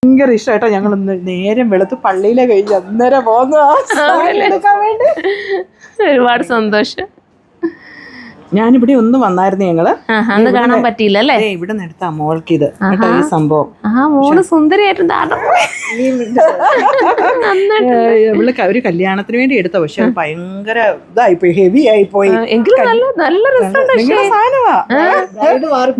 ഭയങ്കര ഇഷ്ടമായിട്ടോ. ഞങ്ങൾ നേരം വെളുത്ത് പള്ളിയിലെ കഴിഞ്ഞ് അന്നേരം പോകുന്നു എടുക്കാൻ വേണ്ടി. ഒരുപാട് സന്തോഷം. ഞാനിവിടെ ഒന്ന് വന്നായിരുന്നു ഞങ്ങള്. അന്ന് കാണാൻ പറ്റിയില്ല അല്ലേ? ഇവിടെ എടുത്താ മോൾക്ക് ഇത് കേട്ടോ ഈ സംഭവം. മോള് സുന്ദരിയായിട്ടുണ്ട്. ഇവള് ഒരു കല്യാണത്തിന് വേണ്ടി എടുത്ത, പക്ഷെ ഭയങ്കര ഇതായിപ്പോയി, ഹെവി ആയിപ്പോയി. സാധനമാ.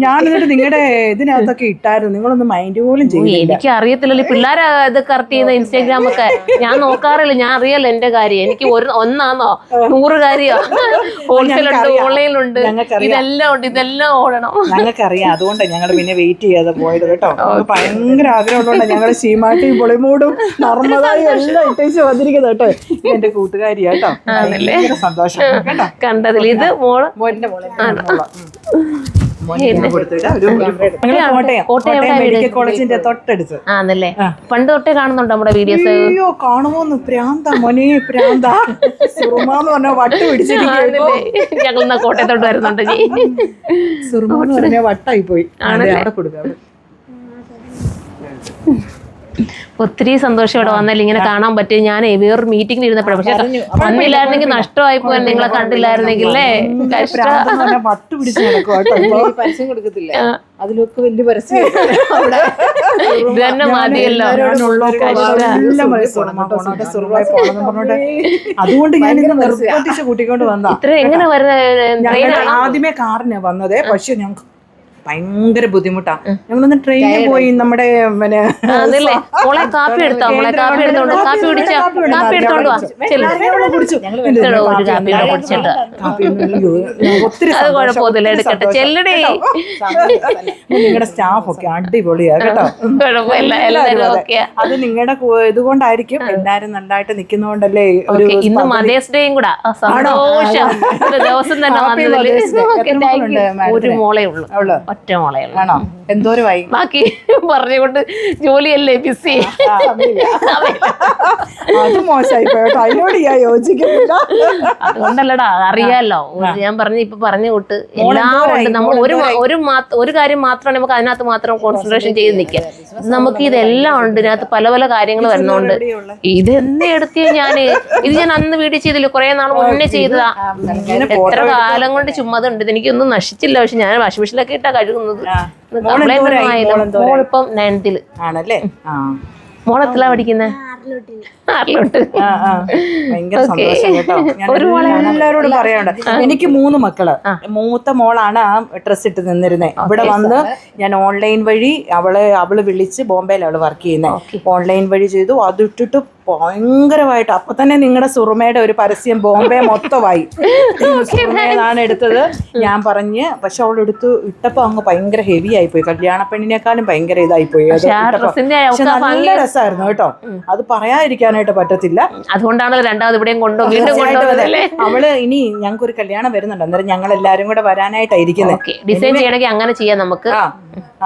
ഞാൻ എന്നിട്ട് നിങ്ങളുടെ ഇതിനകത്തൊക്കെ ഇട്ടായിരുന്നു, നിങ്ങളൊന്നും മൈൻഡ് പോലും ചെയ്യില്ല. എനിക്ക് അറിയത്തില്ലല്ലോ പിള്ളേരെ ഇത് കറക്റ്റ് ചെയ്യുന്ന ഇൻസ്റ്റാഗ്രാം ഒക്കെ ഞാൻ നോക്കാറില്ല. ഞാൻ അറിയാലോ എന്റെ കാര്യം. എനിക്ക് ഒന്നാന്നോ 100 കാര്യോ ഹോൾസെയിലുണ്ട്, ഓൺലൈനിലുണ്ട്, ഇതെല്ലാം ഉണ്ട്, ഇതെല്ലാം ഓടണം. ഞങ്ങൾക്കറിയാം. അതുകൊണ്ടാണ് ഞങ്ങൾ പിന്നെ വെയിറ്റ് ചെയ്യാതെ പോയത് കേട്ടോ. ഭയങ്കര ആഗ്രഹമുള്ളതുകൊണ്ട് ഞങ്ങൾ ശീമാട്ടിയും പൊളിമൂടും നർമ്മദായും എല്ലാം ഇട്ടേച്ച് വന്നിരിക്കുന്നത് കേട്ടോ. എന്റെ കൂട്ടുകാരിയാട്ടോ. ഭയങ്കര സന്തോഷം കേട്ടോ കണ്ടതിൽ. ഇത് മോള് മെഡിക്കൽ കോളേജിന്റെ തൊട്ടടുത്ത് ആണല്ലേ? പണ്ട് തൊട്ടേ കാണുന്നുണ്ടോ നമ്മുടെ വീഡിയോസ്? അയ്യോ കാണുമോന്ന് പ്രാന്താ മോനെ, പ്രാന്താ. സുറുമാന്ന് പറഞ്ഞ വട്ട് പിടിച്ചിരിക്കും. ഞങ്ങൾ കോട്ടയത്തോട്ട് വരുന്നുണ്ട്. സുറുമാന്ന് പറഞ്ഞ വട്ടായി പോയി. അവിടെ കൊടുക്കാം. ഒത്തിരി സന്തോഷം ഇവിടെ വന്നല്ലേ ഇങ്ങനെ കാണാൻ പറ്റും. ഞാൻ വേറൊരു മീറ്റിംഗിൽ ഇരുന്നപ്പോഴും, പക്ഷെ വന്നില്ലായിരുന്നെങ്കിൽ നഷ്ടമായി പോയി. നിങ്ങളെ കണ്ടില്ലായിരുന്നെങ്കിൽ വട്ട് പിടിച്ച് പരസ്യം കൊടുക്കത്തില്ല. അതിലൊക്കെ വലിയ പരസ്യം ഇത് തന്നെ മതിയല്ലോ. അതുകൊണ്ട് ഞാൻ നിർബന്ധിച്ച് കൂട്ടിക്കൊണ്ട് വന്ന. ഇത്ര എങ്ങനെ വരുന്ന? ആദ്യമേ കാറിനാ വന്നത്, പക്ഷെ ഞങ്ങൾക്ക് ഭയങ്കര ബുദ്ധിമുട്ടാ. ഞങ്ങളൊന്ന് ട്രെയിനിൽ പോയി. നമ്മുടെ മോളെ കാപ്പി എടുത്തോ? മോളെ കാപ്പി എടുത്തോണ്ട് കാപ്പി കുടിച്ചോ? കാപ്പി എടുത്തോണ്ട് ഒത്തിരി കുഴപ്പമൊന്നുമില്ല, എടുക്കട്ടെ. ചെല്ലടേ. നിങ്ങളുടെ സ്റ്റാഫ് ഒക്കെ അടിപൊളിയാ കേട്ടോ. അത് നിങ്ങളുടെ ഇതുകൊണ്ടായിരിക്കും. എല്ലാരും നല്ലതായിട്ട് നിൽക്കുന്നോണ്ടല്ലേ. ഇന്ന് മദേഴ്സ് ഡേയും കൂടാ. സന്തോഷം. ദിവസം തന്നെ വന്നതില്. ഒരു മോളേ ഉള്ളൂ, ഒറ്റ മോളേ ഉള്ളൂ. ആണോ? എന്തോരം വൈകി ബാക്കി പറഞ്ഞുകൊണ്ട് ജോലിയല്ലേ ബിസി. അത് മോശമായി പോയോ? അതിനോട് ഞാൻ യോജിക്കുന്നില്ല. അതുകൊണ്ടല്ലടാ, അറിയാലോ. ഞാൻ ഇപ്പൊ പറഞ്ഞു വിട്ട് എല്ലാം ഉണ്ട്. നമ്മൾ ഒരു കാര്യം മാത്രമാണ് നമുക്ക് അതിനകത്ത് മാത്രം കോൺസെൻട്രേഷൻ ചെയ്ത് നിൽക്കുക. നമുക്ക് ഇതെല്ലാം ഉണ്ട്. ഇതിനകത്ത് പല പല കാര്യങ്ങൾ വരുന്നുണ്ട്. ഇതെന്നെ എടുത്തിയ ഇത് ഞാൻ അന്ന് വീഡിയോ ചെയ്തില്ല, കുറെ നാൾ മുന്നേ ചെയ്തതാ. എത്ര കാലം കൊണ്ട് ചുമ്മാതുണ്ട്. എനിക്കൊന്നും നശിച്ചില്ല. പക്ഷെ ഞാൻ വാഷിംഗ് മെഷീനിലൊക്കെ ഇട്ടാ കഴുകുന്നത്. മോളിപ്പം 9th ആണല്ലേ? മോളെത്തിലാ പഠിക്കുന്നത്? 6 ഭയങ്കര സന്തോഷം കേട്ടോ. എല്ലാവരോടും പറയാനുണ്ട്. എനിക്ക് 3 മക്കള്. മൂത്ത മോളാണ് ആ ഡ്രസ് ഇട്ട് നിന്നിരുന്നേ. ഇവിടെ വന്ന് ഞാൻ ഓൺലൈൻ വഴി അവള് വിളിച്ച്, ബോംബെയിൽ അവള് വർക്ക് ചെയ്യുന്നത്, ഓൺലൈൻ വഴി ചെയ്തു. അതിട്ടിട്ട് ഭയങ്കരമായിട്ട് അപ്പൊ തന്നെ നിങ്ങളുടെ സുറുമയുടെ ഒരു പരസ്യം ബോംബെ മൊത്തമായി. സുറുമയാണ് എടുത്തത് ഞാൻ പറഞ്ഞ്. പക്ഷെ അവളെടുത്ത് ഇട്ടപ്പോ അങ്ങ് ഭയങ്കര ഹെവി ആയിപ്പോയി. കല്യാണ പെണ്ണിനേക്കാളും ഭയങ്കര ഇതായിപ്പോയി. പക്ഷെ നല്ല രസമായിരുന്നു കേട്ടോ. അത് പറയാതിരിക്കാനായിട്ട് പറ്റത്തില്ല. അതുകൊണ്ടാണ് രണ്ടാമത് ഇവിടെയും കൊണ്ടുപോകുന്നത്. അവള് ഇനി ഞങ്ങൾക്ക് ഒരു കല്യാണം വരുന്നുണ്ട്. അന്നേരം ഞങ്ങൾ എല്ലാരും കൂടെ വരാനായിട്ടായിരിക്കുന്നത്. ഡിസൈൻ ചെയ്യണമെങ്കിൽ അങ്ങനെ ചെയ്യാം നമുക്ക്.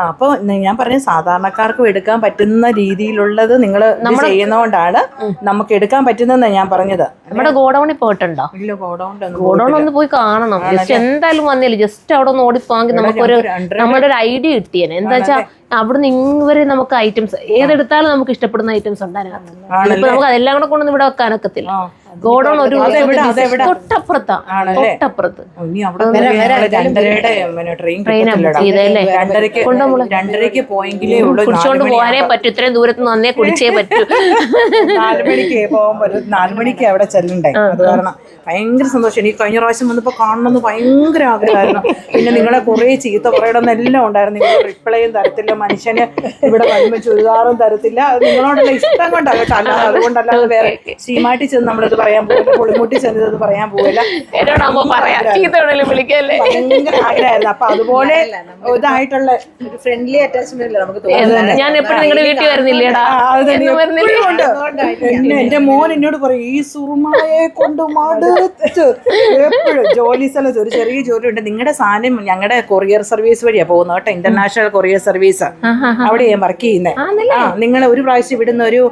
അപ്പൊ ഞാൻ പറഞ്ഞ സാധാരണക്കാർക്കും എടുക്കാൻ പറ്റുന്ന രീതിയിലുള്ളത് നിങ്ങൾ ചെയ്യുന്നതുകൊണ്ടാണ് നമുക്ക് എടുക്കാൻ പറ്റുന്നതെന്ന് ഞാൻ പറഞ്ഞത്. നമ്മുടെ ഗോഡൌണിൽ പോയിട്ടുണ്ടോ? ഇല്ല, ഗോഡൌൺ ഒന്ന് പോയി കാണണം. ജസ്റ്റ് എന്തായാലും വന്നില്ല, ജസ്റ്റ് അവിടെ ഒന്ന് ഓടിപ്പോവാങ്കിൽ നമ്മുടെ ഒരു ഐഡിയ കിട്ടിയേനെ. എന്താ വെച്ചാൽ അവിടുന്ന് ഇങ്ങവരെ നമുക്ക് ഐറ്റംസ് ഏതെടുത്താലും നമുക്ക് ഇഷ്ടപ്പെടുന്ന ഐറ്റംസ് ഉണ്ടായിരുന്നു. ഇപ്പൊ നമുക്ക് അതെല്ലാം കൂടെ കൊണ്ടൊന്നും ഇവിടെ വെക്കാനൊക്കത്തില്ല. ഗോഡൌൺ ഒരു തൊട്ടപ്പുറത്ത്. കുടിച്ചോണ്ട് പോകാനേ പറ്റൂ. ഇത്രയും ദൂരത്ത് നന്നേ കുടിച്ചേ പറ്റൂ. 4 മണിക്ക് പോകുമ്പോ 4 മണിക്ക് അവിടെ ചെല്ലണ്ടേ. അത് കാരണം ഭയങ്കര സന്തോഷം. എനിക്ക് കഴിഞ്ഞ പ്രാവശ്യം വന്നപ്പോ കാണണമെന്ന് ഭയങ്കര ആഗ്രഹമായിരുന്നു. പിന്നെ നിങ്ങളെ കുറെ ചീത്ത പറയണമെന്നെല്ലാം ഉണ്ടായിരുന്നു. നിങ്ങൾ റിപ്ലൈയും തരത്തില്ല, മനുഷ്യന് ഇവിടെ വരുമ്പോ ചുരിദാറും തരത്തില്ല. നിങ്ങളോടുള്ള ഇഷ്ടം കൊണ്ടാണ് കേട്ടോ. അല്ലാതെ അതുകൊണ്ടല്ലാതെ വേറെ ശ്രീമാട്ടി ചെന്ന് നമ്മളിത് പറയാൻ പോകില്ല, പൊളിമുട്ടി ചെന്നത് പറയാൻ പോകില്ല. ഭയങ്കര ആഗ്രഹമായിരുന്നു. അപ്പൊ അതുപോലെ ഇതായിട്ടുള്ള ഫ്രണ്ട്ലി അറ്റാച്ച്മെന്റ് നമുക്ക് തോന്നുന്നത്. ഞാൻ എപ്പോഴും നിങ്ങളുടെ വീട്ടിൽ വരുന്നില്ലേടാ? എന്റെ മോൻ എന്നോട് പറയും, ഈ സുറുമായെ കൊണ്ട് മടുത്ത്. എപ്പോഴും ജോലി സ്ഥലത്ത് ഒരു ചെറിയ ജോലി ഉണ്ട്. നിങ്ങളുടെ സാധനം ഞങ്ങളുടെ കൊറിയർ സർവീസ് വഴിയാ പോകുന്നത് കേട്ടോ. ഇന്റർനാഷണൽ കൊറിയർ സർവീസ് അവിടെ ഞാൻ വർക്ക് ചെയ്യുന്നത്. നിങ്ങൾ ഒരു പ്രാവശ്യം ഇവിടുന്ന് ഒരു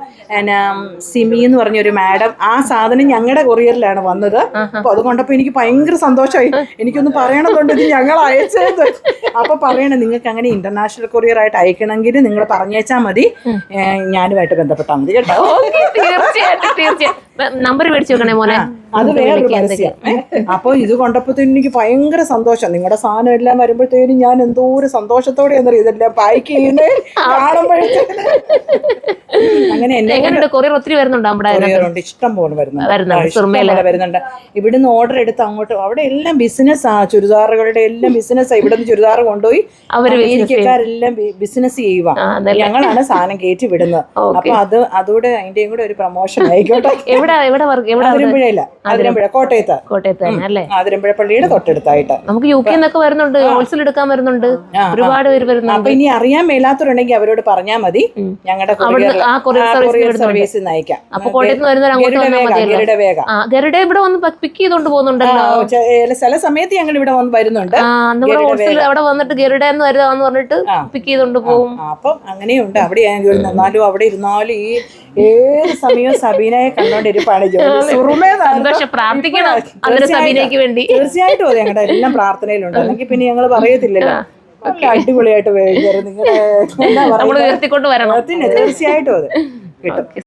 സിമി എന്ന് പറഞ്ഞൊരു മാഡം ആ സാധനം സാധനം ഞങ്ങളുടെ കൊറിയറിലാണ് വന്നത്. അപ്പൊ അത് കൊണ്ടപ്പോ എനിക്ക് ഭയങ്കര സന്തോഷമായി. എനിക്കൊന്ന് പറയണമെന്നുണ്ട് ഇത് ഞങ്ങൾ അയച്ചത്. അപ്പൊ പറയണേ നിങ്ങൾക്ക് അങ്ങനെ ഇന്റർനാഷണൽ കൊറിയർ ആയിട്ട് അയക്കണമെങ്കിൽ നിങ്ങൾ പറഞ്ഞേച്ചാൽ മതി, ഞാനുമായിട്ട് ബന്ധപ്പെട്ടാൽ മതി കേട്ടോ. തീർച്ചയായിട്ടും നമ്പർ മേടിച്ചു വെക്കണേ മോനെ. അത് വേറൊരു പരസ്യം. അപ്പൊ ഇത് കൊണ്ടപ്പോഴത്തേനും എനിക്ക് ഭയങ്കര സന്തോഷം. നിങ്ങളുടെ സാധനം എല്ലാം വരുമ്പോഴത്തേനും ഞാൻ എന്തോ ഒരു സന്തോഷത്തോടെ എന്നറിയാം ഇതെല്ലാം പാക്ക് ചെയ്യുന്നത് കാണുമ്പോഴത്തേനും. അങ്ങനെ എന്നെ കൊറിയർ ഒത്തിരി വരുന്നുണ്ട്, ഇഷ്ടം പോലെ വരുന്നുണ്ട്. ഇവിടുന്ന് ഓർഡർ എടുത്ത് അങ്ങോട്ട് അവിടെ എല്ലാം ബിസിനസ്സാ, ചുരിദാറുകളുടെ എല്ലാം ബിസിനസ്സാ. ഇവിടുന്ന് ചുരിദാർ കൊണ്ടുപോയി അമേരിക്കക്കാരെല്ലാം ബിസിനസ് ചെയ്യുക. ഞങ്ങളാണ് സാധനം കയറ്റി വിടുന്നത്. അപ്പൊ അതോടെ അതിന്റെയും കൂടെ ഒരു പ്രൊമോഷൻ ആയിക്കോട്ടെ. അതിരമ്പുഴ കോട്ടയത്ത് അതിരമ്പുഴ പള്ളിയുടെ തൊട്ടടുത്തായിട്ട്. നമുക്ക് UK എന്നൊക്കെ വരുന്നുണ്ട്, ഹോൾസെയിൽ എടുക്കാൻ വരുന്നുണ്ട്, ഒരുപാട് പേര് വരുന്നുണ്ട്. അപ്പൊ ഇനി അറിയാൻ മേലാത്തവരുണ്ടെങ്കിൽ അവരോട് പറഞ്ഞാൽ മതി, ഞങ്ങളുടെ കൊറിയർ സർവീസ് അയക്കാം. അപ്പൊ കോട്ടയത്ത് ഗരുഡ ഇവിടെ വന്ന് പിക്ക് ചെയ്തോണ്ട് പോകുന്നുണ്ടല്ലോ. ചില സമയത്ത് ഞങ്ങൾ ഇവിടെ വന്ന് വരുന്നുണ്ട്. നമ്മുടെ ഹോൾസെയിൽ അവിടെ വന്നിട്ട് ഗരുഡ എന്ന് വരുന്നതാന്ന് പറഞ്ഞിട്ട് പിക്ക് ചെയ്തോണ്ട് പോകും. അപ്പം അങ്ങനെയുണ്ട്. അവിടെ നിന്നാലും അവിടെ ഇരുന്നാലും ഈ ഏത് സമയവും സബീനയെ കണ്ടോണ്ടിരിപ്പാണ് സന്തോഷം. പ്രാർത്ഥിക്കണം സബീനയ്ക്ക് വേണ്ടി. തീർച്ചയായിട്ടും അതെ, ഞങ്ങളുടെ എല്ലാം പ്രാർത്ഥനയിലുണ്ട്. അല്ലെങ്കിൽ പിന്നെ ഞങ്ങൾ പറയത്തില്ലല്ലോ. അടിപൊളിയായിട്ട് നിങ്ങളുടെ നമ്മൾ ഉയർത്തിക്കൊണ്ട് വരണം. തീർച്ചയായിട്ടും അതെ കിട്ടും.